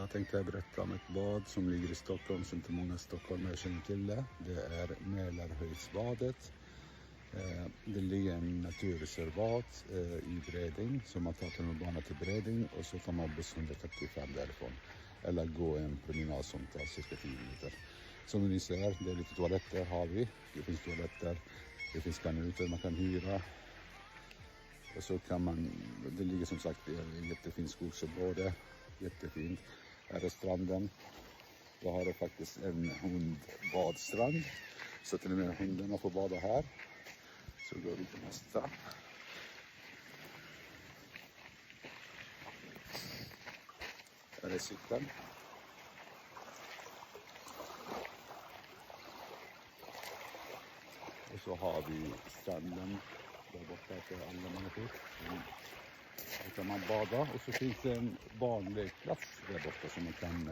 Jag tänkte berätta om ett bad som ligger i Stockholm som inte många stockholmare känner till det. Det är Mälarhöjdsbadet. Det ligger en naturreservat i Bredäng, så man tar tunnelbana till Bredäng och så tar man buss 135 därifrån. Eller gå en promenad som tar cirka 10 minuter. Som ni ser, det är lite toaletter har vi. Det finns toaletter, det finns kanoter man kan hyra. Och så kan man, det ligger som sagt i en jättefin skogsområde, jättefint. Här är stranden. Då har det faktiskt en hundbadstrand. Så till och med hundarna får bada här. Så går vi till nästa. Här är cykeln. Och så har vi stranden där borta för alla människor. Där kan man bada och så finns det en barnlekplats där borta som man kan